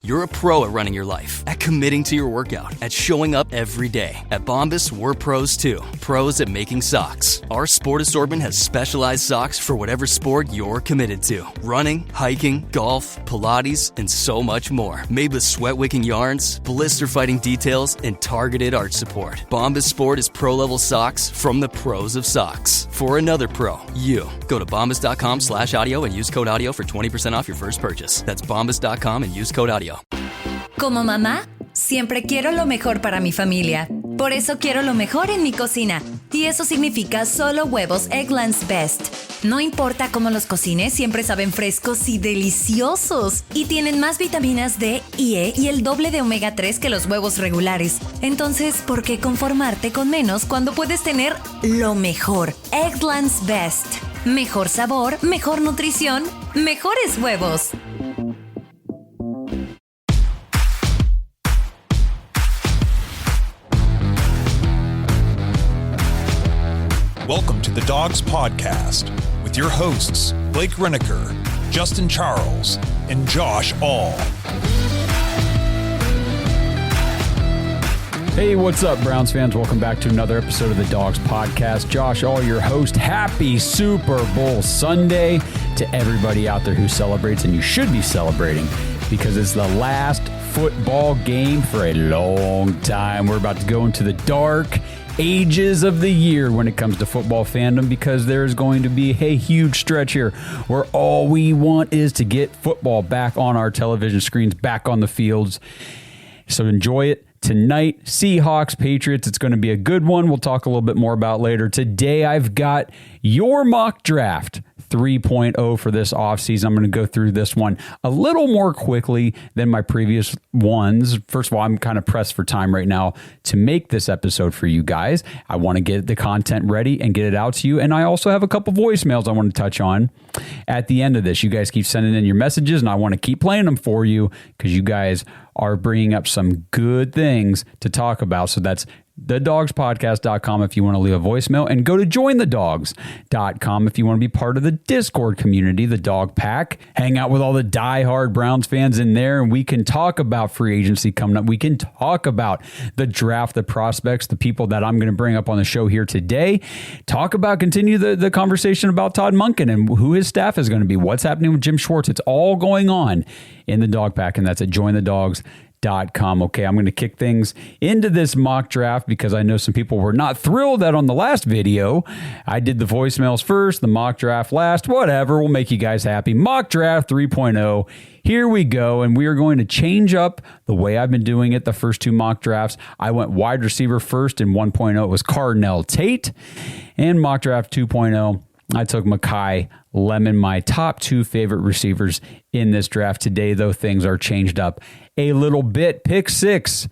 You're a pro at running your life, at committing to your workout, at showing up every day. At Bombas, we're pros too. Pros at making socks. Our sport assortment has specialized socks for whatever sport you're committed to. Running, hiking, golf, Pilates, and so much more. Made with sweat-wicking yarns, blister-fighting details, and targeted arch support. Bombas Sport is pro-level socks from the pros of socks. For another pro, you. Go to bombas.com/audio and use code audio for 20% off your first purchase. That's bombas.com and use code audio. Como mamá, siempre quiero lo mejor para mi familia. Por eso quiero lo mejor en mi cocina. Y eso significa solo huevos Eggland's Best. No importa cómo los cocines, siempre saben frescos y deliciosos. Y tienen más vitaminas D y E y el doble de omega 3 que los huevos regulares. Entonces, ¿por qué conformarte con menos cuando puedes tener lo mejor? Eggland's Best. Mejor sabor, mejor nutrición, mejores huevos. Welcome to the Dogs Podcast with your hosts, Blake Reneker, Justin Charles, and Josh All. Hey, what's up, Browns fans? Welcome back to another episode of the Dogs Podcast. Josh All, your host. Happy Super Bowl Sunday to everybody out there who celebrates, and you should be celebrating because it's the last football game for a long time. We're about to go into the dark ages of the year when it comes to football fandom because there's going to be a huge stretch here where all we want is to get football back on our television screens, back on the fields. So enjoy it. Tonight, Seahawks, Patriots. It's going to be a good one. We'll talk a little bit more about later. Today, I've got your mock draft 3.0 for this offseason. I'm going to go through this one a little more quickly than my previous ones. First of all, I'm kind of pressed for time right now to make this episode for you guys. I want to get the content ready and get it out to you. And I also have a couple voicemails I want to touch on at the end of this. You guys keep sending in your messages, and I want to keep playing them for you because you guys are bringing up some good things to talk about. So that's thedogspodcast.com if you want to leave a voicemail, and go to jointhedogs.com if you want to be part of the Discord community, the Dog Pack. Hang out with all the diehard Browns fans in there, and we can talk about free agency coming up. We can talk about the draft, the prospects, the people that I'm going to bring up on the show here today. Continue the conversation about Todd Monken and who his staff is going to be, what's happening with Jim Schwartz. It's all going on in the Dog Pack, and that's at jointhedogs.com. Okay, I'm going to kick things into this mock draft because I know some people were not thrilled that on the last video I did the voicemails first, the mock draft last, whatever. We'll make you guys happy. Mock draft 3.0. Here we go, and we are going to change up the way I've been doing it the first two mock drafts. I went wide receiver first in 1.0. It was Cardinal Tate. And mock draft 2.0, I took Mekhi Lemon, my top two favorite receivers in this draft. Today, though, things are changed up a little bit. Pick 6,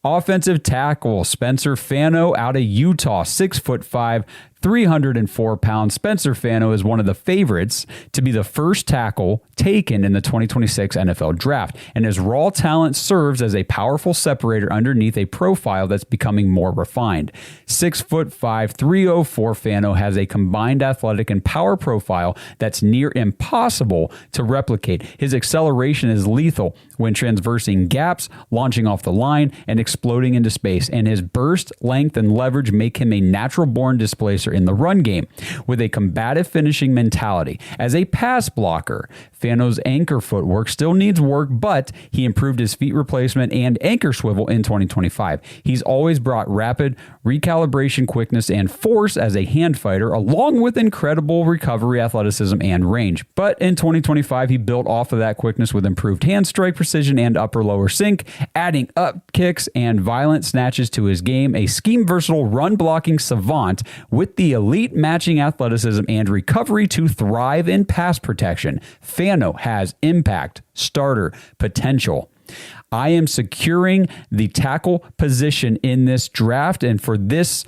offensive tackle Spencer Fano out of Utah, 6'5", 304 pounds. Spencer Fano is one of the favorites to be the first tackle taken in the 2026 NFL Draft, and his raw talent serves as a powerful separator underneath a profile that's becoming more refined. 6'5", 304 Fano has a combined athletic and power profile that's near impossible to replicate. His acceleration is lethal when transversing gaps, launching off the line, and exploding into space, and his burst, length, and leverage make him a natural-born displacer in the run game. With a combative finishing mentality as a pass blocker, Fano's anchor footwork still needs work, but he improved his feet replacement and anchor swivel in 2025. He's always brought rapid recalibration, quickness, and force as a hand fighter, along with incredible recovery, athleticism, and range. But in 2025, he built off of that quickness with improved hand strike precision and upper-lower sync, adding up kicks and violent snatches to his game, a scheme-versatile run-blocking savant with the elite matching athleticism and recovery to thrive in pass protection. Fano has impact, starter potential. I am securing the tackle position in this draft, and for this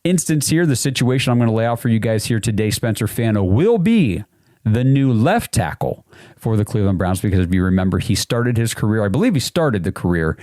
instance here, the situation I'm going to lay out for you guys here today, Spencer Fano will be the new left tackle for the Cleveland Browns because if you remember, he started his career, I believe he started the career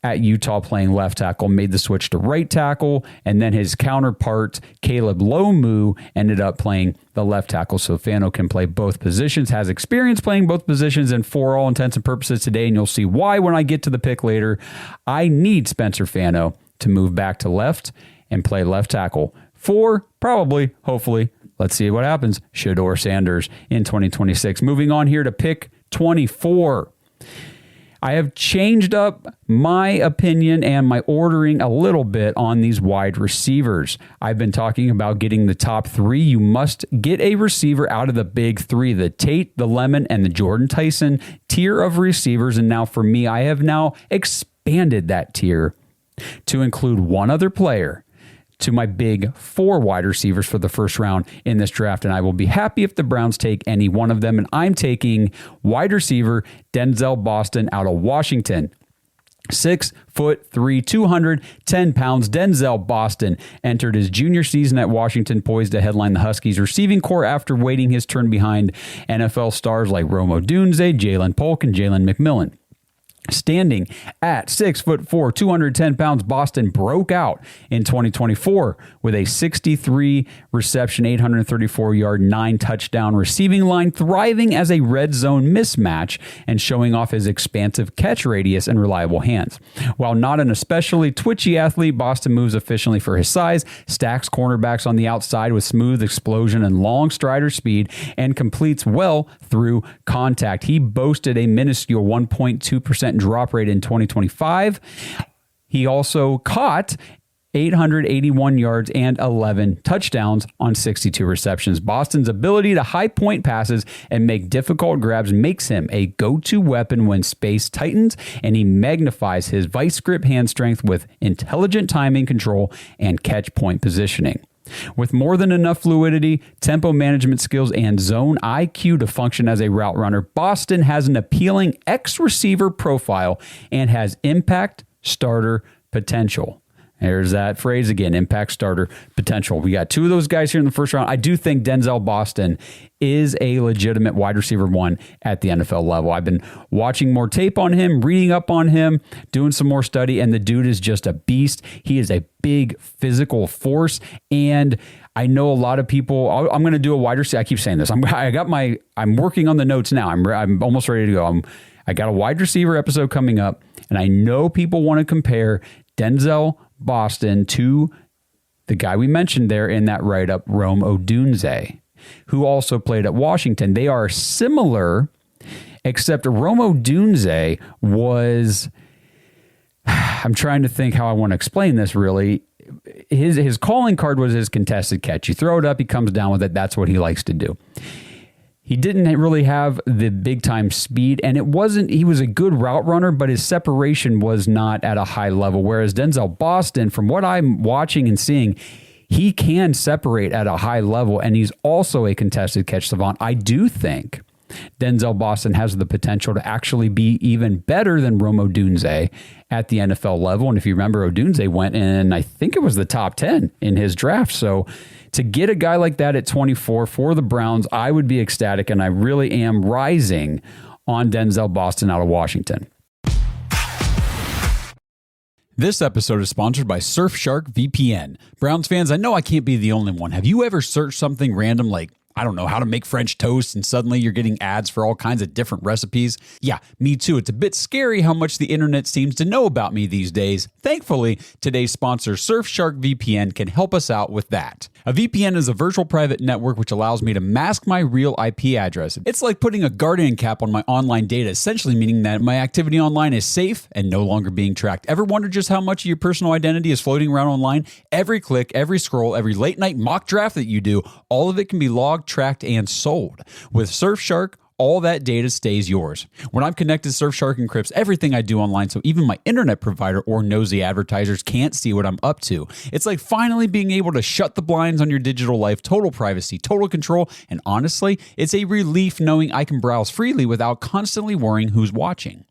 at Utah playing left tackle, made the switch to right tackle, and then his counterpart, Caleb Lomu, ended up playing the left tackle. So Fano can play both positions, has experience playing both positions, and for all intents and purposes today, and you'll see why when I get to the pick later, I need Spencer Fano to move back to left and play left tackle for probably, hopefully, let's see what happens, Shedeur Sanders in 2026. Moving on here to pick 24. I have changed up my opinion and my ordering a little bit on these wide receivers. I've been talking about getting the top three. You must get a receiver out of the big three, the Tate, the Lemon, and the Jordan Tyson tier of receivers. And now for me, I have now expanded that tier to include one other player to my big four wide receivers for the first round in this draft. And I will be happy if the Browns take any one of them. And I'm taking wide receiver Denzel Boston out of Washington. 6'3", 210 pounds. Denzel Boston entered his junior season at Washington, poised to headline the Huskies receiving corps after waiting his turn behind NFL stars like Rome Odunze, Jalen Polk, and Jalen McMillan. Standing at 6'4", 210 pounds, Boston broke out in 2024 with a 63 reception, 834-yard, 9-touchdown receiving line, thriving as a red zone mismatch and showing off his expansive catch radius and reliable hands. While not an especially twitchy athlete, Boston moves efficiently for his size, stacks cornerbacks on the outside with smooth explosion and long strider speed, and completes well through contact. He boasted a minuscule 1.2% drop rate in 2025. He also caught 881 yards and 11 touchdowns on 62 receptions. Boston's ability to high point passes and make difficult grabs makes him a go-to weapon when space tightens, and he magnifies his vice grip hand strength with intelligent timing control and catch point positioning. With more than enough fluidity, tempo management skills, and zone IQ to function as a route runner, Boston has an appealing X-receiver profile and has impact starter potential. There's that phrase again, impact starter potential. We got two of those guys here in the first round. I do think Denzel Boston is a legitimate wide receiver one at the NFL level. I've been watching more tape on him, reading up on him, doing some more study, and the dude is just a beast. He is a big physical force, and I know a lot of people. I'm going to do a wide receiver. I keep saying this. I'm working on the notes now. I'm almost ready to go. I got a wide receiver episode coming up, and I know people want to compare Denzel Boston to the guy we mentioned there in that write-up, Rome Odunze, who also played at Washington. They are similar, except Rome Odunze was, I'm trying to think how I want to explain this really. His calling card was his contested catch. You throw it up, he comes down with it. That's what he likes to do. He didn't really have the big time speed, and he was a good route runner, but his separation was not at a high level. Whereas Denzel Boston, from what I'm watching and seeing, he can separate at a high level, and he's also a contested catch savant. I do think Denzel Boston has the potential to actually be even better than Rome Odunze at the NFL level. And if you remember, Odunze went in, I think it was the top 10 in his draft. So to get a guy like that at 24 for the Browns, I would be ecstatic, and I really am rising on Denzel Boston out of Washington. This episode is sponsored by Surfshark VPN. Browns fans, I know I can't be the only one. Have you ever searched something random like, I don't know, how to make French toast, and suddenly you're getting ads for all kinds of different recipes? Yeah, me too. It's a bit scary how much the internet seems to know about me these days. Thankfully, today's sponsor, Surfshark VPN, can help us out with that. A VPN is a virtual private network which allows me to mask my real IP address. It's like putting a guardian cap on my online data, essentially meaning that my activity online is safe and no longer being tracked. Ever wonder just how much of your personal identity is floating around online? Every click, every scroll, every late night mock draft that you do, all of it can be logged, tracked, and sold. With Surfshark, all that data stays yours. When I'm connected, Surfshark encrypts everything I do online, so even my internet provider or nosy advertisers can't see what I'm up to. It's like finally being able to shut the blinds on your digital life, total privacy, total control, and honestly, it's a relief knowing I can browse freely without constantly worrying who's watching.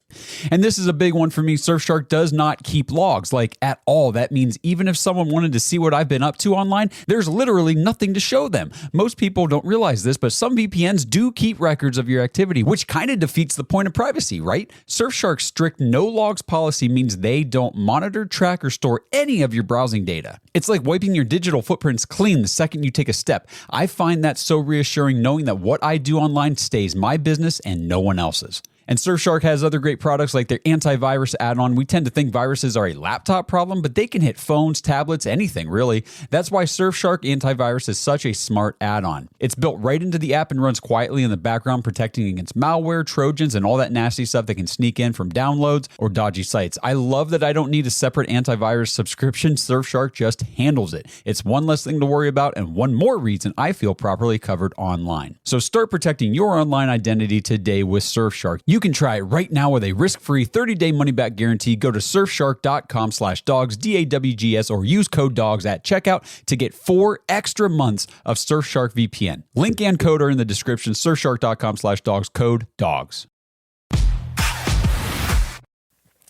And this is a big one for me. Surfshark does not keep logs, like at all. That means even if someone wanted to see what I've been up to online, there's literally nothing to show them. Most people don't realize this, but some VPNs do keep records of your activity, which kind of defeats the point of privacy, right? Surfshark's strict no logs policy means they don't monitor, track, or store any of your browsing data. It's like wiping your digital footprints clean the second you take a step. I find that so reassuring knowing that what I do online stays my business and no one else's. And Surfshark has other great products like their antivirus add-on. We tend to think viruses are a laptop problem, but they can hit phones, tablets, anything really. That's why Surfshark Antivirus is such a smart add-on. It's built right into the app and runs quietly in the background, protecting against malware, trojans, and all that nasty stuff that can sneak in from downloads or dodgy sites. I love that I don't need a separate antivirus subscription. Surfshark just handles it. It's one less thing to worry about and one more reason I feel properly covered online. So start protecting your online identity today with Surfshark. You can try it right now with a risk-free 30-day money-back guarantee. Go to surfshark.com/dogs, DAWGS, or use code DOGS at checkout to get 4 extra months of Surfshark VPN. Link and code are in the description. Surfshark.com/dogs, code DOGS.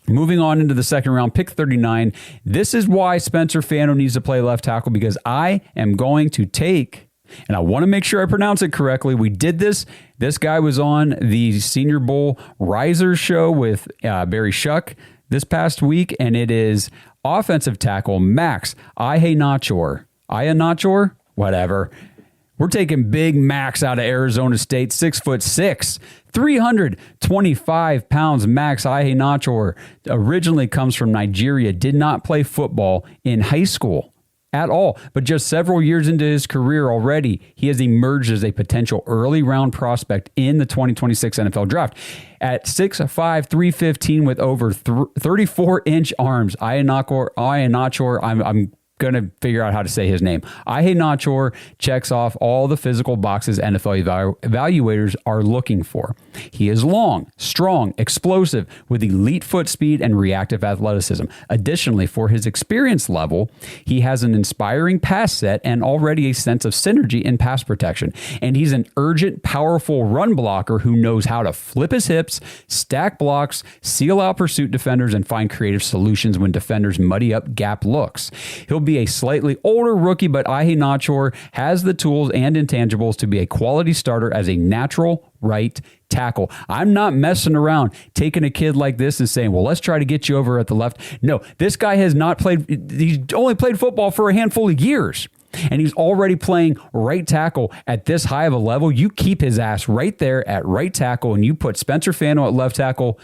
Moving on into the second round, pick 39. This is why Spencer Fano needs to play left tackle, because I am going to take, and I want to make sure I pronounce it correctly. We did this. This guy was on the Senior Bowl Risers show with Barry Shuck this past week, and it is offensive tackle Max Ihenachor. Whatever. We're taking big Max out of Arizona State, 6'6", 325 pounds. Max Ihenachor originally comes from Nigeria, did not play football in high school at all, but just several years into his career already, he has emerged as a potential early round prospect in the 2026 NFL draft. At 6'5", 315 with over 34-inch arms, Ihenachor, I'm going to figure out how to say his name. Ihenachor checks off all the physical boxes NFL evaluators are looking for. He is long, strong, explosive, with elite foot speed and reactive athleticism. Additionally, for his experience level, he has an inspiring pass set and already a sense of synergy in pass protection. And he's an urgent, powerful run blocker who knows how to flip his hips, stack blocks, seal out pursuit defenders, and find creative solutions when defenders muddy up gap looks. He'll be a slightly older rookie, but Ihenachor has the tools and intangibles to be a quality starter as a natural right tackle. I'm not messing around taking a kid like this and saying, well, let's try to get you over at the left. No, this guy has not played. He's only played football for a handful of years, and he's already playing right tackle at this high of a level. You keep his ass right there at right tackle, and you put Spencer Fano at left tackle.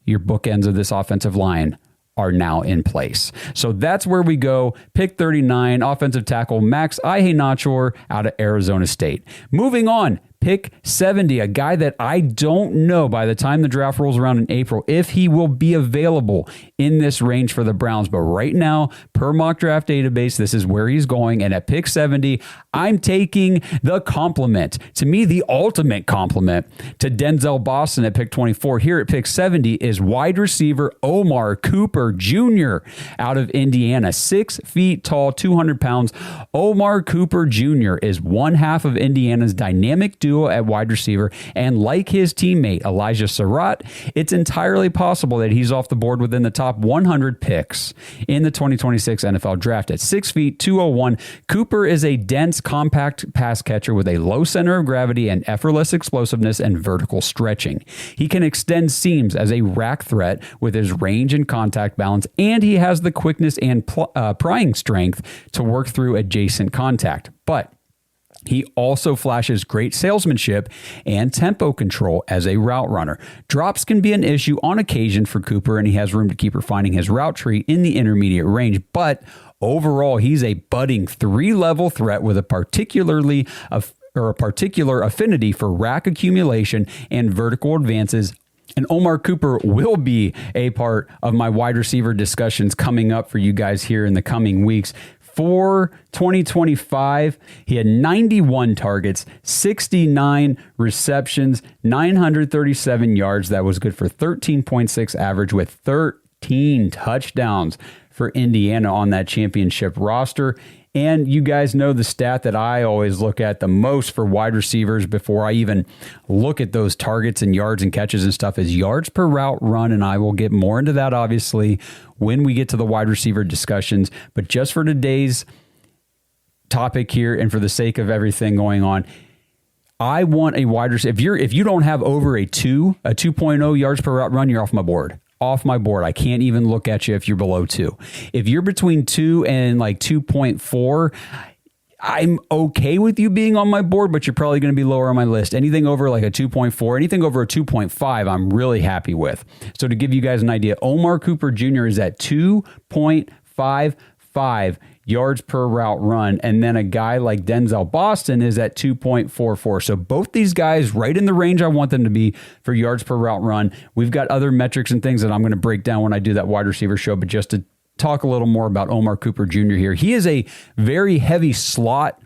Your bookends of this offensive line are now in place. So that's where we go. Pick 39, offensive tackle Max Ihenachor out of Arizona State. Moving on, pick 70, a guy that I don't know by the time the draft rolls around in April if he will be available in this range for the Browns. But right now, per mock draft database, this is where he's going. And at pick 70, I'm taking the compliment. To me, the ultimate compliment to Denzel Boston at pick 24. Here at pick 70 is wide receiver Omar Cooper Jr. out of Indiana. 6 feet tall, 200 pounds. Omar Cooper Jr. is one half of Indiana's dynamic duo at wide receiver, and like his teammate Elijah Surratt, it's entirely possible that he's off the board within the top 100 picks in the 2026 NFL draft. At 6 feet, 201, Cooper is a dense, compact pass catcher with a low center of gravity and effortless explosiveness and vertical stretching. He can extend seams as a rack threat with his range and contact balance, and he has the quickness and prying strength to work through adjacent contact. But he also flashes great salesmanship and tempo control as a route runner. Drops can be an issue on occasion for Cooper, and he has room to keep refining his route tree in the intermediate range. But overall, he's a budding 3-level threat with a particular affinity for rack accumulation and vertical advances. And Omar Cooper will be a part of my wide receiver discussions coming up for you guys here in the coming weeks. For 2025, he had 91 targets, 69 receptions, 937 yards. That was good for 13.6 average with 13 touchdowns for Indiana on that championship roster. And you guys know the stat that I always look at the most for wide receivers before I even look at those targets and yards and catches and stuff is yards per route run. And I will get more into that, obviously, when we get to the wide receiver discussions. But just for today's topic here and for the sake of everything going on, I want a wide receiver. If you don't have over a 2.0 yards per route run, you're off my board. Off my board. I can't even look at you if you're below 2. If you're between 2 and like 2.4, I'm okay with you being on my board, but you're probably going to be lower on my list. Anything over like a 2.4, anything over a 2.5, I'm really happy with. So to give you guys an idea, Omar Cooper Jr. is at 2.55 yards per route run. And then a guy like Denzel Boston is at 2.44. So both these guys right in the range I want them to be for yards per route run. We've got other metrics and things that I'm going to break down when I do that wide receiver show. But just to talk a little more about Omar Cooper Jr. here, he is a very heavy slot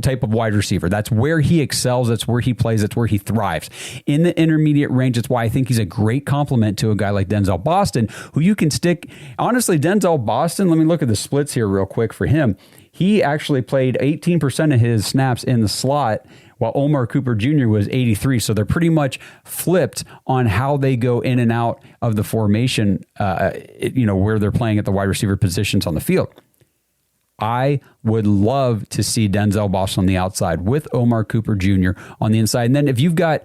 type of wide receiver. That's where he excels. That's where he plays. That's where he thrives. In the intermediate range, that's why I think he's a great complement to a guy like Denzel Boston, who you can stick. Honestly, Denzel Boston, let me look at the splits here real quick for him. He actually played 18% of his snaps in the slot, while Omar Cooper Jr. was 83. So they're pretty much flipped on how they go in and out of the formation, where they're playing at the wide receiver positions on the field. I would love to see Denzel Boston on the outside with Omar Cooper Jr. on the inside. And then if you've got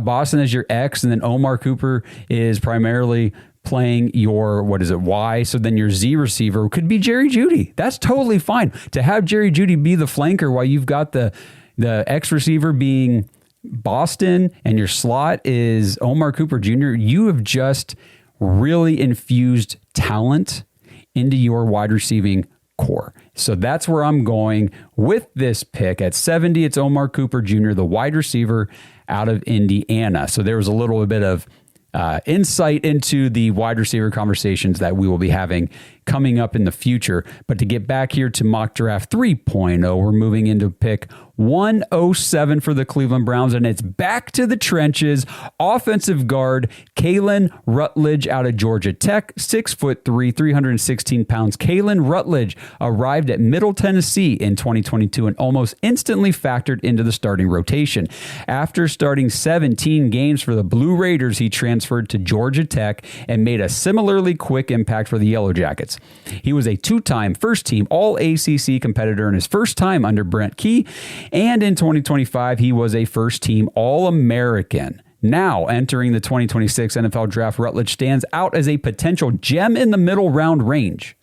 Boston as your X and then Omar Cooper is primarily playing your, Y? So then your Z receiver could be Jerry Jeudy. That's totally fine. To have Jerry Jeudy be the flanker while you've got the X receiver being Boston and your slot is Omar Cooper Jr., you have just really infused talent into your wide receiving core. So that's where I'm going with this pick. At 70, it's Omar Cooper Jr., the wide receiver out of Indiana. So there was a little bit of insight into the wide receiver conversations that we will be having coming up in the future. But to get back here to mock draft 3.0, we're moving into pick 107 for the Cleveland Browns, and it's back to the trenches. Offensive guard Kalen Rutledge out of Georgia Tech, 6'3", 316 pounds. Kalen Rutledge arrived at Middle Tennessee in 2022 and almost instantly factored into the starting rotation. After starting 17 games for the Blue Raiders, he transferred to Georgia Tech and made a similarly quick impact for the Yellow Jackets. He was a two-time first-team All-ACC competitor in his first time under Brent Key, and in 2025, he was a first-team All-American. Now, entering the 2026 NFL Draft, Rutledge stands out as a potential gem in the middle round range.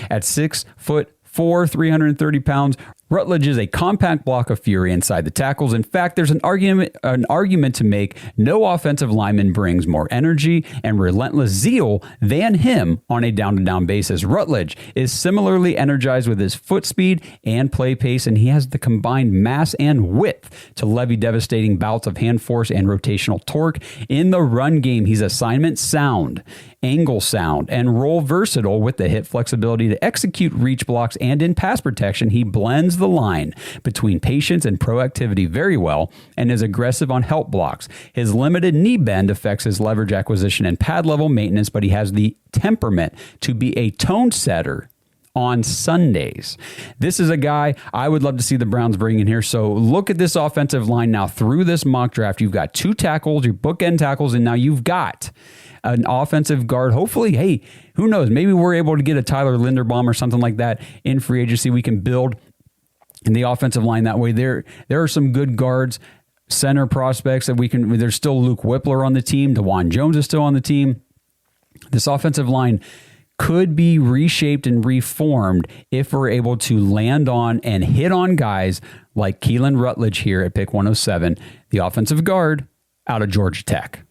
At 6'4", 330 pounds, Rutledge is a compact block of fury inside the tackles. In fact, there's an argument to make. No offensive lineman brings more energy and relentless zeal than him on a down-to-down basis. Rutledge is similarly energized with his foot speed and play pace, and he has the combined mass and width to levy devastating bouts of hand force and rotational torque. In the run game, he's assignment sound, angle sound, and role versatile with the hip flexibility to execute reach blocks, and in pass protection, he blends the line between patience and proactivity very well and is aggressive on help blocks. His limited knee bend affects his leverage acquisition and pad level maintenance, but he has the temperament to be a tone setter on Sundays. This is a guy I would love to see the Browns bring in here. So look at this offensive line now through this mock draft. You've got two tackles, your bookend tackles, and now you've got an offensive guard. Hopefully, hey, who knows? Maybe we're able to get a Tyler Linderbaum or something like that in free agency. We can build in the offensive line that way. There are some good guards, center prospects that we can. There's still Luke Whippler on the team. DeJuan Jones is still on the team. This offensive line could be reshaped and reformed if we're able to land on and hit on guys like Kalen Rutledge here at pick 107, the offensive guard out of Georgia Tech.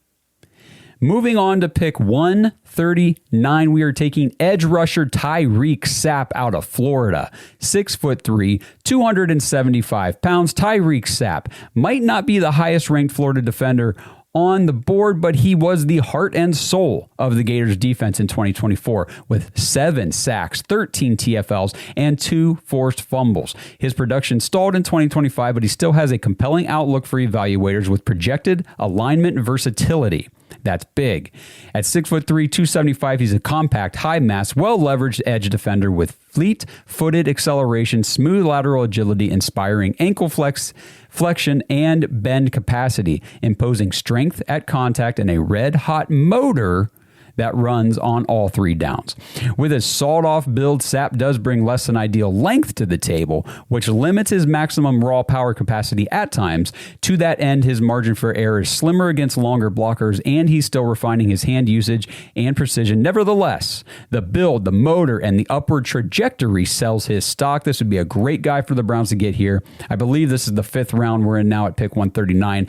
Moving on to pick 139, we are taking edge rusher Tyreek Sapp out of Florida. 6'3", 275 pounds. Tyreek Sapp might not be the highest ranked Florida defender on the board, but he was the heart and soul of the Gators defense in 2024 with 7 sacks, 13 TFLs, and 2 forced fumbles. His production stalled in 2025, but he still has a compelling outlook for evaluators with projected alignment versatility. That's big. At 6'3", 275, he's a compact, high mass, well-leveraged edge defender with fleet-footed acceleration, smooth lateral agility, inspiring ankle flexion, and bend capacity, imposing strength at contact and a red-hot motor that runs on all three downs. With his sawed-off build, Sapp does bring less than ideal length to the table, which limits his maximum raw power capacity at times. To that end, his margin for error is slimmer against longer blockers, and he's still refining his hand usage and precision. Nevertheless, the build, the motor, and the upward trajectory sells his stock. This would be a great guy for the Browns to get here. I believe this is the 5th round. We're in now at pick 139.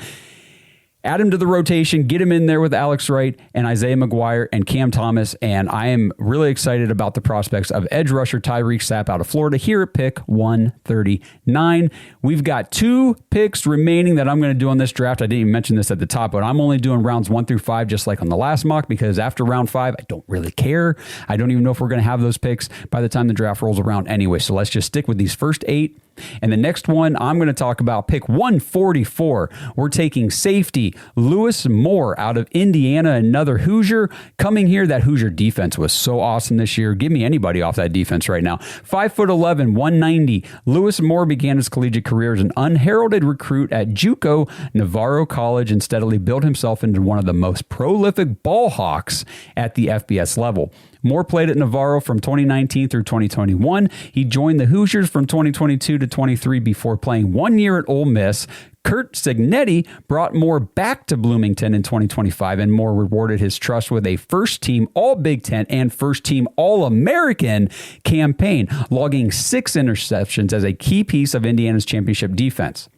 Add him to the rotation, get him in there with Alex Wright and Isaiah McGuire and Cam Thomas, and I am really excited about the prospects of edge rusher Tyreek Sapp out of Florida here at pick 139. We've got 2 picks remaining that I'm going to do on this draft. I didn't even mention this at the top, but I'm only doing rounds 1 through 5 just like on the last mock, because after round 5, I don't really care. I don't even know if we're going to have those picks by the time the draft rolls around anyway, so let's just stick with these first 8. And the next one I'm going to talk about, pick 144. We're taking safety Lewis Moore out of Indiana, another Hoosier. Coming here, that Hoosier defense was so awesome this year. Give me anybody off that defense right now. 5'11", 190. Lewis Moore began his collegiate career as an unheralded recruit at JUCO Navarro College and steadily built himself into one of the most prolific ball hawks at the FBS level. Moore played at Navarro from 2019 through 2021. He joined the Hoosiers from 2022 to 23 before playing 1 year at Ole Miss. Curt Cignetti brought Moore back to Bloomington in 2025, and Moore rewarded his trust with a first-team All-Big Ten and first-team All-American campaign, logging 6 interceptions as a key piece of Indiana's championship defense.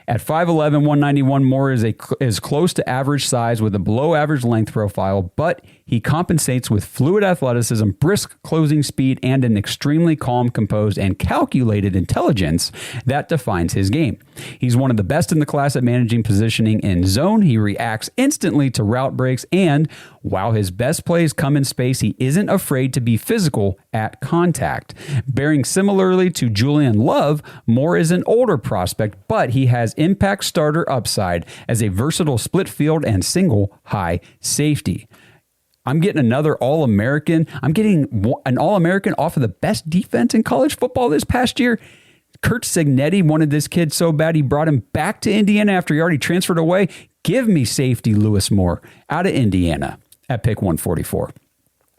At 5'11", 191, Moore is close to average size with a below-average length profile, but he compensates with fluid athleticism, brisk closing speed, and an extremely calm, composed, and calculated intelligence that defines his game. He's one of the best in the class at managing positioning in zone. He reacts instantly to route breaks, and while his best plays come in space, he isn't afraid to be physical at contact. Bearing similarly to Julian Love, Moore is an older prospect, but he has impact starter upside as a versatile split field and single high safety. I'm getting another All-American. I'm getting an All-American off of the best defense in college football this past year. Curt Cignetti wanted this kid so bad he brought him back to Indiana after he already transferred away. Give me safety Lewis Moore out of Indiana at pick 144.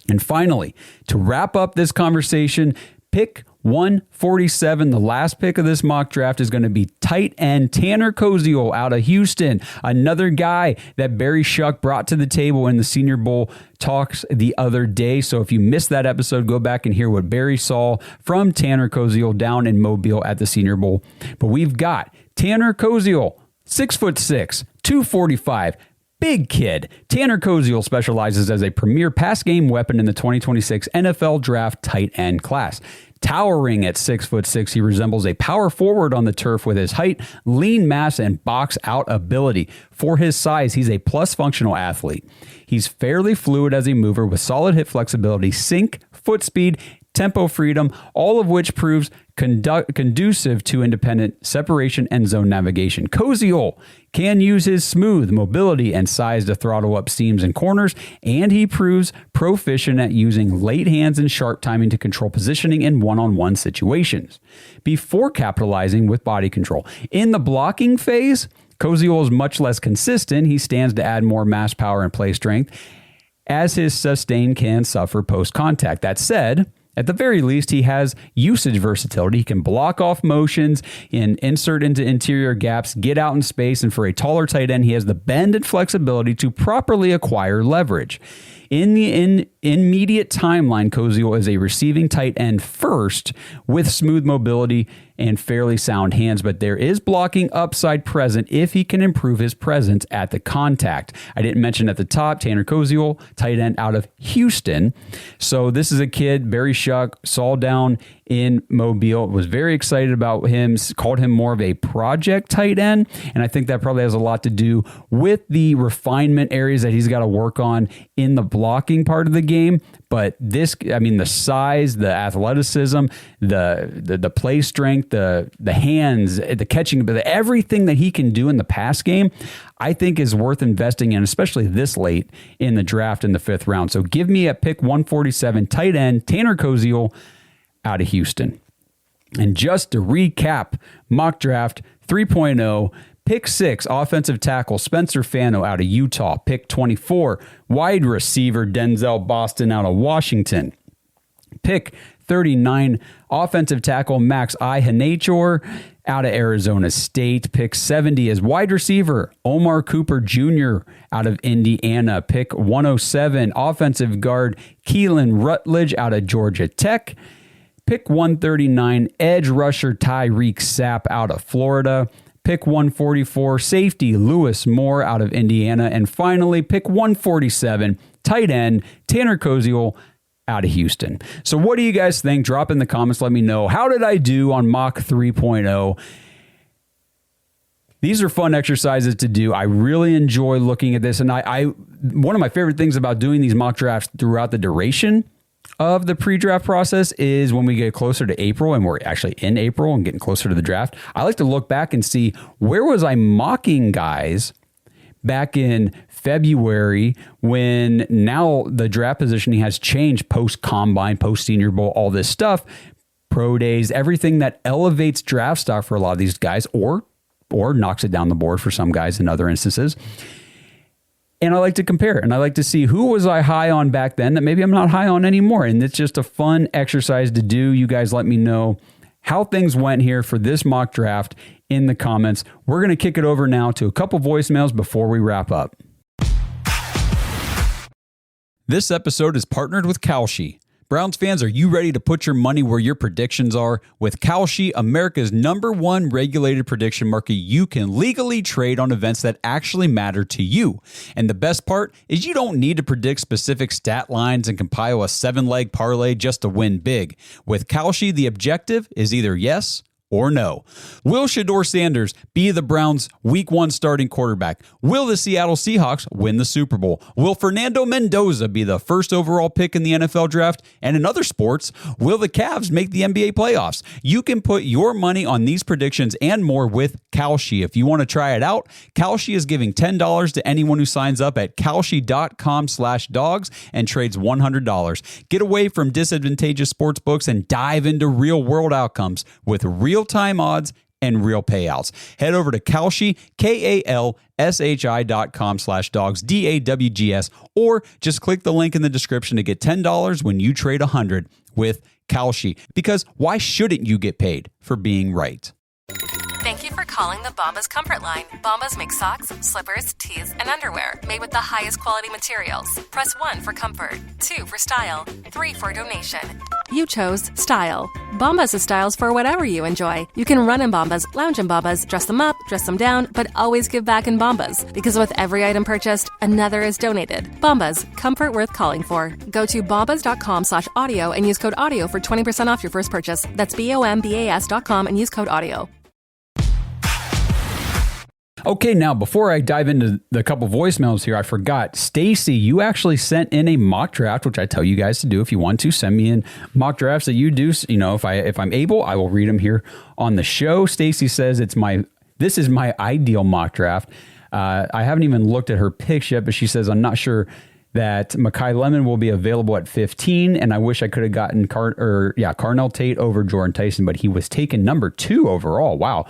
And finally, to wrap up this conversation, pick 147, the last pick of this mock draft, is going to be tight end Tanner Koziol out of Houston, another guy that Barry Shuck brought to the table in the Senior Bowl talks the other day. So if you missed that episode, go back and hear what Barry saw from Tanner Koziol down in Mobile at the Senior Bowl. But we've got Tanner Koziol, 6'6", 245, big kid. Tanner Koziol specializes as a premier pass game weapon in the 2026 NFL Draft tight end class. Towering at 6'6", he resembles a power forward on the turf with his height, lean mass, and box out ability. For his size, he's a plus functional athlete. He's fairly fluid as a mover with solid hip flexibility, sink, foot speed, tempo freedom, all of which proves conducive to independent separation and zone navigation. Koziol can use his smooth mobility and size to throttle up seams and corners, and he proves proficient at using late hands and sharp timing to control positioning in one-on-one situations before capitalizing with body control. In the blocking phase, Koziol is much less consistent. He stands to add more mass, power, and play strength, as his sustain can suffer post-contact. That said, at the very least, he has usage versatility. He can block off motions and insert into interior gaps, get out in space, and for a taller tight end, he has the bend and flexibility to properly acquire leverage. In the immediate timeline, Koziol is a receiving tight end first with smooth mobility and fairly sound hands, but there is blocking upside present if he can improve his presence at the contact. I didn't mention at the top, Tanner Koziol, tight end out of Houston. So this is a kid Barry Shuck saw down in Mobile, was very excited about him, called him more of a project tight end, and I think that probably has a lot to do with the refinement areas that he's got to work on in the blocking part of the game. game, but the size, the athleticism, the play strength, the hands, the catching, everything that he can do in the pass game, I think is worth investing in, especially this late in the draft in the 5th round. So give me at pick 147, tight end, Tanner Koziol out of Houston. And just to recap, mock draft 3.0, pick 6, offensive tackle Spencer Fano out of Utah. Pick 24, wide receiver Denzel Boston out of Washington. Pick 39, offensive tackle Max Ihenachor out of Arizona State. Pick 70 is wide receiver Omar Cooper Jr. out of Indiana. Pick 107, offensive guard Keelan Rutledge out of Georgia Tech. Pick 139, edge rusher Tyreek Sapp out of Florida. Pick 144, safety Lewis Moore out of Indiana. And finally, pick 147, tight end Tanner Koziol out of Houston. So what do you guys think? Drop in the comments. Let me know. How did I do on Mock 3.0? These are fun exercises to do. I really enjoy looking at this. And one of my favorite things about doing these mock drafts throughout the duration of the pre-draft process is when we get closer to April, and we're actually in April and getting closer to the draft. I like to look back and see, where was I mocking guys back in February when now the draft positioning has changed post-combine, post-senior bowl, all this stuff, pro days, everything that elevates draft stock for a lot of these guys or knocks it down the board for some guys in other instances. And I like to compare, and I like to see who was I high on back then that maybe I'm not high on anymore. And it's just a fun exercise to do. You guys let me know how things went here for this mock draft in the comments. We're going to kick it over now to a couple voicemails before we wrap up. This episode is partnered with Kalshi. Browns fans, are you ready to put your money where your predictions are? With Kalshi, America's #1 regulated prediction market, you can legally trade on events that actually matter to you. And the best part is you don't need to predict specific stat lines and compile a 7-leg parlay just to win big. With Kalshi, the objective is either yes or no. Will Shedeur Sanders be the Browns' Week 1 starting quarterback? Will the Seattle Seahawks win the Super Bowl? Will Fernando Mendoza be the first overall pick in the NFL draft? And in other sports, will the Cavs make the NBA playoffs? You can put your money on these predictions and more with Kalshi. If you want to try it out, Kalshi is giving $10 to anyone who signs up at kalshi.com/dogs and trades $100. Get away from disadvantageous sports books and dive into real-world outcomes with real-time odds and real payouts. Head over to Kalshi, KALSHI.com/dogs, DAWGS, or just click the link in the description to get $10 when you trade $100 with Kalshi. Because why shouldn't you get paid for being right? Thank you for calling the Bombas Comfort Line. Bombas make socks, slippers, tees, and underwear made with the highest quality materials. Press 1 for comfort, 2 for style, 3 for donation. You chose style. Bombas has styles for whatever you enjoy. You can run in Bombas, lounge in Bombas, dress them up, dress them down, but always give back in Bombas. Because with every item purchased, another is donated. Bombas, comfort worth calling for. Go to bombas.com/audio and use code AUDIO for 20% off your first purchase. That's BOMBAS.com and use code AUDIO. Okay, now before I dive into the couple voicemails here, I forgot. Stacy, you actually sent in a mock draft, which I tell you guys to do if you want to. Send me in mock drafts that you do. You know, if I'm able, I will read them here on the show. Stacy says this is my ideal mock draft. I haven't even looked at her picks yet, but she says I'm not sure that Makai Lemon will be available at 15, and I wish I could have gotten Carnell Tate over Jordan Tyson, but he was taken number 2 overall. Wow.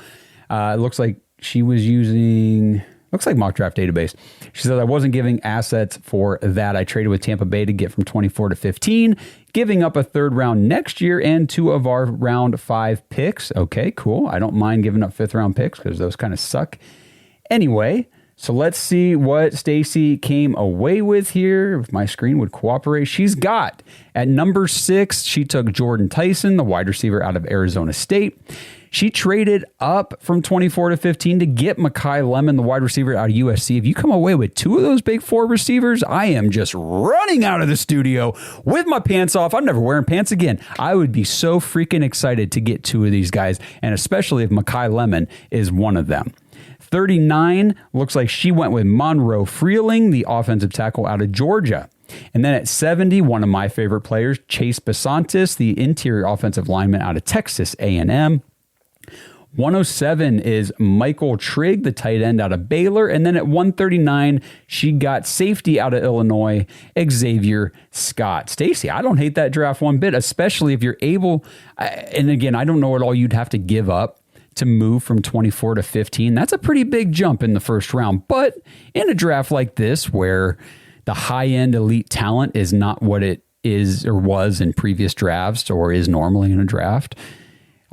It looks like she was using, looks like Mock Draft Database. She said, I wasn't giving assets for that. I traded with Tampa Bay to get from 24 to 15, giving up a 3rd round next year and 2 of our round 5 picks. Okay, cool. I don't mind giving up 5th round picks because those kind of suck. Anyway, so let's see what Stacy came away with here. If my screen would cooperate, she's got at number 6, she took Jordan Tyson, the wide receiver out of Arizona State. She traded up from 24 to 15 to get Makai Lemon, the wide receiver out of USC. If you come away with 2 of those big 4 receivers, I am just running out of the studio with my pants off. I'm never wearing pants again. I would be so freaking excited to get 2 of these guys, and especially if Makai Lemon is one of them. 39, looks like she went with Monroe Freeling, the offensive tackle out of Georgia. And then at 70, one of my favorite players, Chase Besantis, the interior offensive lineman out of Texas A&M. 107 is Michael Trigg, the tight end out of Baylor. And then at 139, she got safety out of Illinois, Xavier Scott. Stacy, I don't hate that draft one bit, especially if you're able, and again, I don't know what all you'd have to give up to move from 24 to 15. That's a pretty big jump in the first round. But in a draft like this, where the high-end elite talent is not what it is or was in previous drafts or is normally in a draft,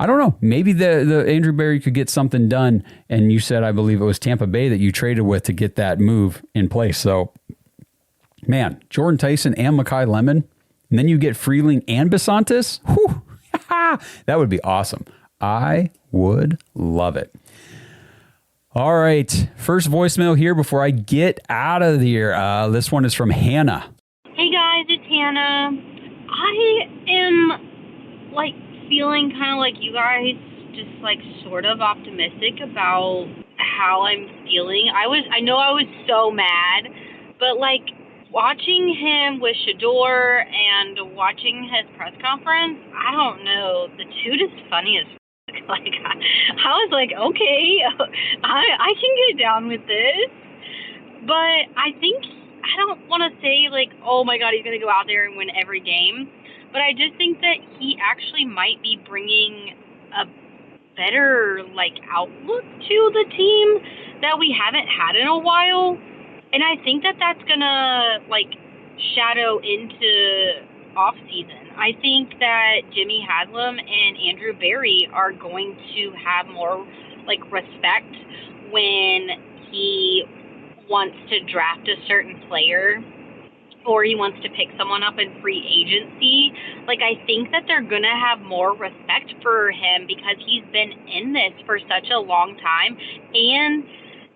I don't know. Maybe the Andrew Berry could get something done. And you said, I believe it was Tampa Bay that you traded with to get that move in place. So, man, Jordan Tyson and Makai Lemon, and then you get Freeling and Besantis. Whew, that would be awesome. I would love it. All right. First voicemail here before I get out of here. This one is from Hannah. Hey, guys, it's Hannah. I am, feeling kind of like you guys, just sort of optimistic about how I'm feeling. I know I was so mad, but watching him with Shedeur and watching his press conference, I don't know, the dude is funny as I was like, okay, I can get down with this, but I don't want to say oh my God, he's going to go out there and win every game. But I just think that he actually might be bringing a better, outlook to the team that we haven't had in a while. And I think that that's going to, shadow into off-season. I think that Jimmy Haslam and Andrew Berry are going to have more, respect when he wants to draft a certain player or he wants to pick someone up in free agency. I think that they're going to have more respect for him because he's been in this for such a long time, and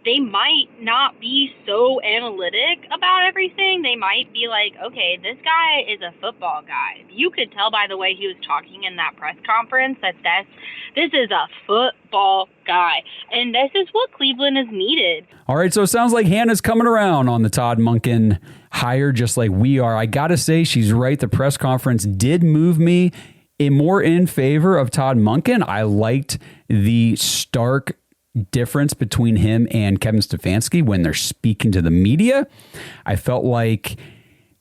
they might not be so analytic about everything. They might be like, okay, this guy is a football guy. You could tell by the way he was talking in that press conference that this is a football guy, and this is what Cleveland is needed. All right, so it sounds like Hannah's coming around on the Todd Monken hire just like we are. I got to say, she's right. The press conference did move me more in favor of Todd Monken. I liked the stark difference between him and Kevin Stefanski when they're speaking to the media. I felt like,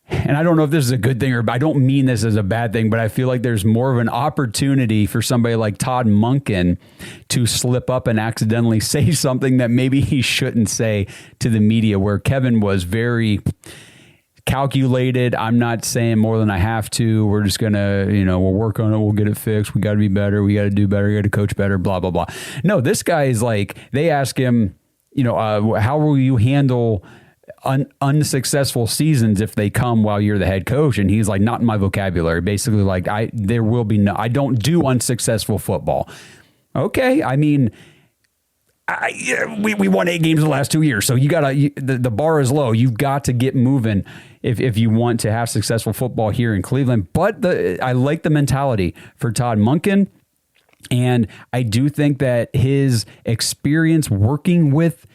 and I don't know if this is a good thing or I don't mean this as a bad thing, but I feel like there's more of an opportunity for somebody like Todd Monken to slip up and accidentally say something that maybe he shouldn't say to the media, where Kevin was very calculated. I'm not saying more than I have to. We're just going to, we'll work on it. We'll get it fixed. We got to be better. We got to do better. We got to coach better, blah, blah, blah. No, this guy is they ask him, how will you handle unsuccessful seasons if they come while you're the head coach? And he's like, not in my vocabulary. Basically, there will be no, I don't do unsuccessful football. Okay. I mean, we won 8 games in the last 2 years. So you got to, the bar is low. You've got to get moving if you want to have successful football here in Cleveland. But I like the mentality for Todd Monken. And I do think that his experience working with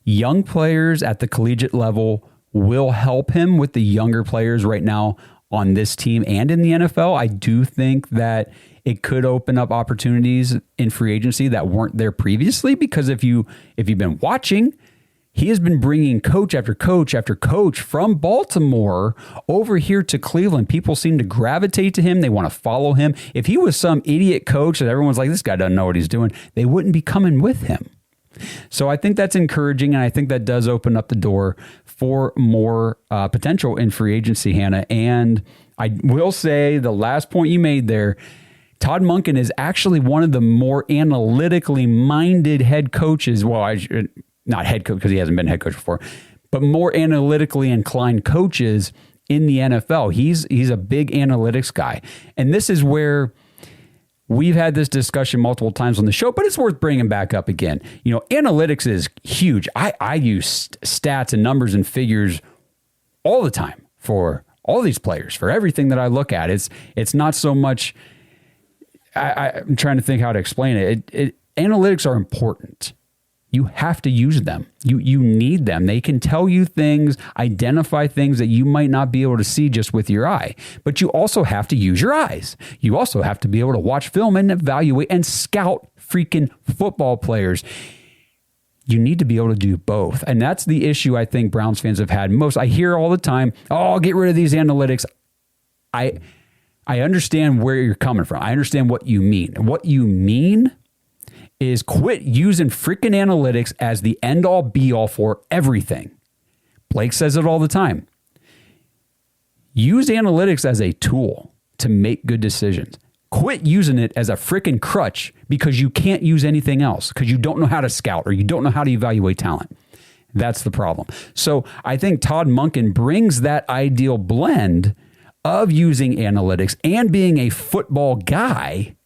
young players at the collegiate level will help him with the younger players right now on this team and in the NFL. I do think that it could open up opportunities in free agency that weren't there previously, because if you've been watching, he has been bringing coach after coach after coach from Baltimore over here to Cleveland. People seem to gravitate to him. They want to follow him. If he was some idiot coach that everyone's like, this guy doesn't know what he's doing, they wouldn't be coming with him. So I think that's encouraging, and I think that does open up the door for more potential in free agency, Hannah. And I will say the last point you made there, Todd Monken is actually one of the more analytically minded head coaches. Well, not head coach because he hasn't been head coach before, but more analytically inclined coaches in the NFL. He's a big analytics guy. And this is where we've had this discussion multiple times on the show, but it's worth bringing back up again. Analytics is huge. I use stats and numbers and figures all the time for all these players, for everything that I look at. It's not so much, I'm trying to think how to explain it. Analytics are important. You have to use them. You need them. They can tell you things, identify things that you might not be able to see just with your eye. But you also have to use your eyes. You also have to be able to watch film and evaluate and scout freaking football players. You need to be able to do both. And that's the issue I think Browns fans have had most. I hear all the time, oh, get rid of these analytics. I understand where you're coming from. I understand what you mean. And what you mean is quit using freaking analytics as the end-all be-all for everything. Blake says it all the time. Use analytics as a tool to make good decisions. Quit using it as a freaking crutch because you can't use anything else, because you don't know how to scout or you don't know how to evaluate talent. That's the problem. So I think Todd Monken brings that ideal blend of using analytics and being a football guy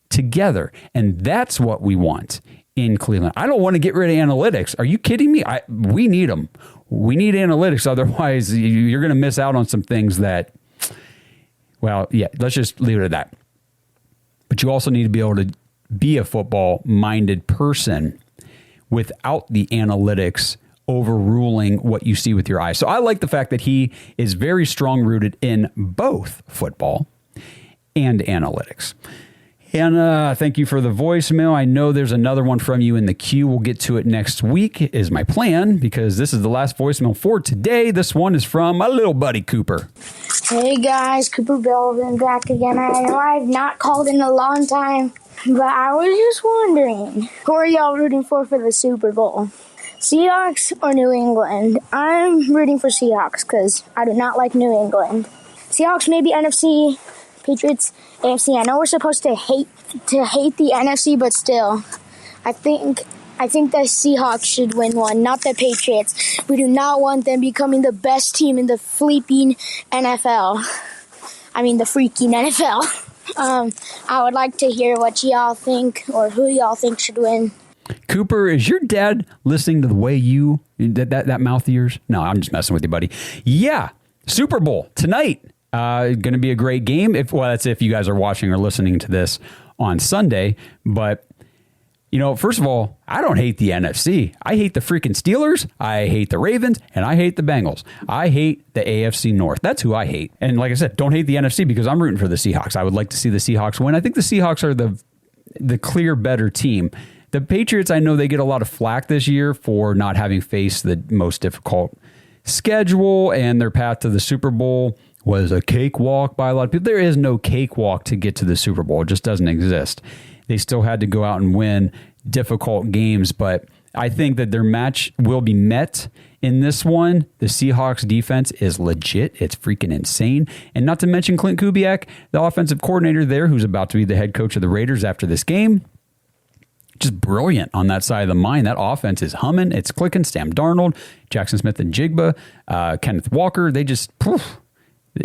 together. And that's what we want in Cleveland. I don't want to get rid of analytics. Are you kidding me? We need them. We need analytics. Otherwise, you're going to miss out on some things that, well, yeah, let's just leave it at that. But you also need to be able to be a football-minded person without the analytics overruling what you see with your eyes. So I like the fact that he is very strong-rooted in both football and analytics. And thank you for the voicemail. I know there's another one from you in the queue. We'll get to it next week is my plan, because this is the last voicemail for today. This one is from my little buddy, Cooper. Hey guys, Cooper Belvin back again. I know I've not called in a long time, but I was just wondering, who are y'all rooting for the Super Bowl? Seahawks or New England? I'm rooting for Seahawks because I do not like New England. Seahawks maybe NFC, Patriots AFC. I know we're supposed to hate the NFC, but still, I think the Seahawks should win one, not the Patriots. We do not want them becoming the best team in the fleeping NFL. I mean, the freaking NFL. I would like to hear what y'all think or who y'all think should win. Cooper, is your dad listening to the way you, that mouth of yours? No, I'm just messing with you, buddy. Yeah, Super Bowl tonight. Going to be a great game. That's if you guys are watching or listening to this on Sunday. But, you know, first of all, I don't hate the NFC. I hate the freaking Steelers. I hate the Ravens, and I hate the Bengals. I hate the AFC North. That's who I hate. And like I said, don't hate the NFC because I'm rooting for the Seahawks. I would like to see the Seahawks win. I think the Seahawks are the clear better team. The Patriots, I know they get a lot of flack this year for not having faced the most difficult schedule, and their path to the Super Bowl was a cakewalk by a lot of people. There is no cakewalk to get to the Super Bowl. It just doesn't exist. They still had to go out and win difficult games, but I think that their match will be met in this one. The Seahawks defense is legit. It's freaking insane. And not to mention Clint Kubiak, the offensive coordinator there, who's about to be the head coach of the Raiders after this game. Just brilliant on that side of the mind. That offense is humming. It's clicking. Sam Darnold, Jackson Smith and Jigba, Kenneth Walker, they just...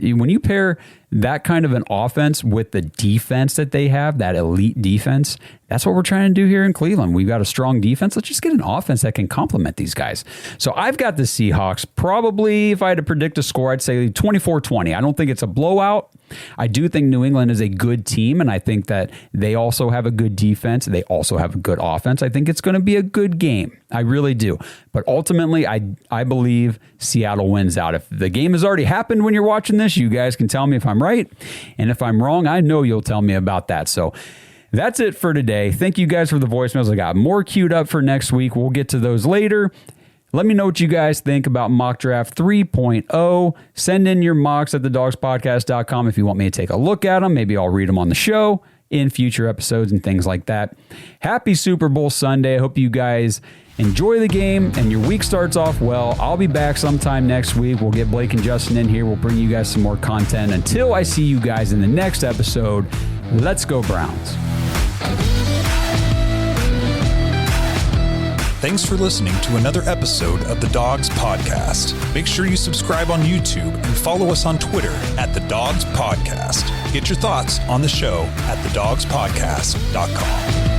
When you pair that kind of an offense with the defense that they have, that elite defense, that's what we're trying to do here in Cleveland. We've got a strong defense. Let's just get an offense that can complement these guys. So I've got the Seahawks. Probably, if I had to predict a score, I'd say 24-20. I don't think it's a blowout. I do think New England is a good team, and I think that they also have a good defense. They also have a good offense. I think it's going to be a good game. I really do. But ultimately, I believe Seattle wins out. If the game has already happened when you're watching this, you guys can tell me if I'm right. And if I'm wrong, I know you'll tell me about that. So that's it for today. Thank you guys for the voicemails. I got more queued up for next week. We'll get to those later. Let me know what you guys think about Mock Draft 3.0. Send in your mocks at thedogspodcast.com if you want me to take a look at them. Maybe I'll read them on the show in future episodes and things like that. Happy Super Bowl Sunday. I hope you guys enjoy the game and your week starts off well. I'll be back sometime next week. We'll get Blake and Justin in here. We'll bring you guys some more content. Until I see you guys in the next episode, let's go Browns. Thanks for listening to another episode of the Dogs Podcast. Make sure you subscribe on YouTube and follow us on Twitter at The Dogs Podcast. Get your thoughts on the show at thedogspodcast.com.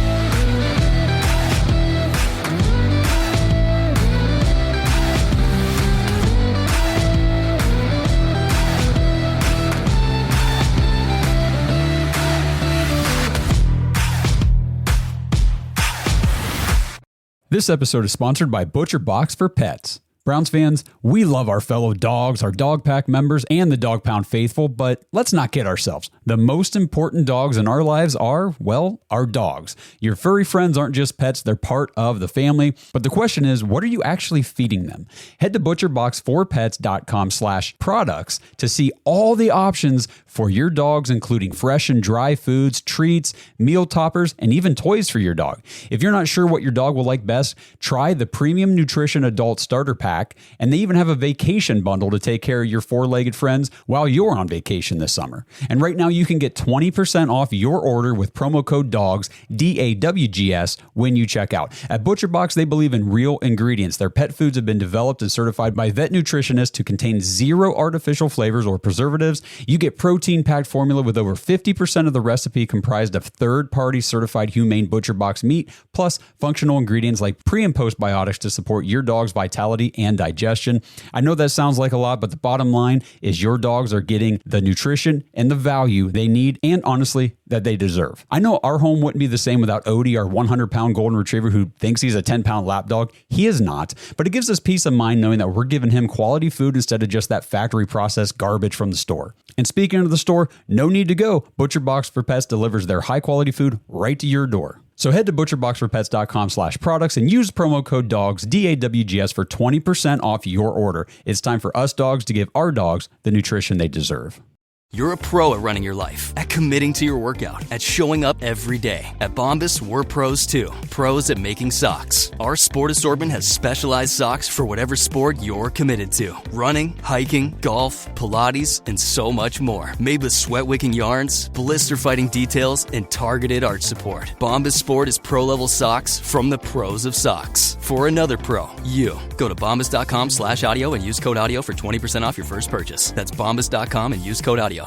This episode is sponsored by ButcherBox for Pets. Browns fans, we love our fellow dogs, our Dog Pack members, and the Dog Pound faithful, but let's not kid ourselves. The most important dogs in our lives are, well, our dogs. Your furry friends aren't just pets, they're part of the family. But the question is, what are you actually feeding them? Head to butcherbox4pets.com/products to see all the options for your dogs, including fresh and dry foods, treats, meal toppers, and even toys for your dog. If you're not sure what your dog will like best, try the Premium Nutrition Adult Starter Pack. And they even have a vacation bundle to take care of your four-legged friends while you're on vacation this summer. And right now you can get 20% off your order with promo code DAWGS, DAWGS, when you check out. At ButcherBox, they believe in real ingredients. Their pet foods have been developed and certified by vet nutritionists to contain zero artificial flavors or preservatives. You get protein-packed formula with over 50% of the recipe comprised of third-party certified humane ButcherBox meat, plus functional ingredients like pre- and postbiotics to support your dog's vitality and digestion. I know that sounds like a lot, but the bottom line is your dogs are getting the nutrition and the value they need and honestly that they deserve. I know our home wouldn't be the same without Odie, our 100-pound golden retriever who thinks he's a 10-pound lap dog. He is not, but it gives us peace of mind knowing that we're giving him quality food instead of just that factory processed garbage from the store. And speaking of the store, no need to go. ButcherBox for Pets delivers their high-quality food right to your door. So head to butcherboxforpets.com/products and use promo code DAWGS, DAWGS, for 20% off your order. It's time for us dogs to give our dogs the nutrition they deserve. You're a pro at running your life, at committing to your workout, at showing up every day. At Bombas, we're pros too. Pros at making socks. Our sport assortment has specialized socks for whatever sport you're committed to. Running, hiking, golf, Pilates, and so much more. Made with sweat-wicking yarns, blister-fighting details, and targeted arch support. Bombas Sport is pro-level socks from the pros of socks. For another pro, you. Go to bombas.com/audio and use code audio for 20% off your first purchase. That's bombas.com and use code audio.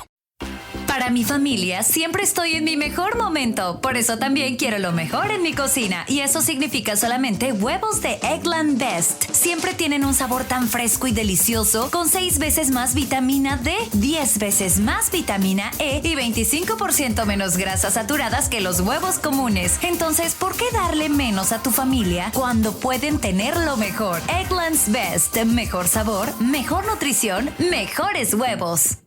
Para mi familia, siempre estoy en mi mejor momento. Por eso también quiero lo mejor en mi cocina. Y eso significa solamente huevos de Eggland Best. Siempre tienen un sabor tan fresco y delicioso, con 6 veces más vitamina D, 10 veces más vitamina E y 25% menos grasas saturadas que los huevos comunes. Entonces, ¿por qué darle menos a tu familia cuando pueden tener lo mejor? Eggland's Best. Mejor sabor, mejor nutrición, mejores huevos.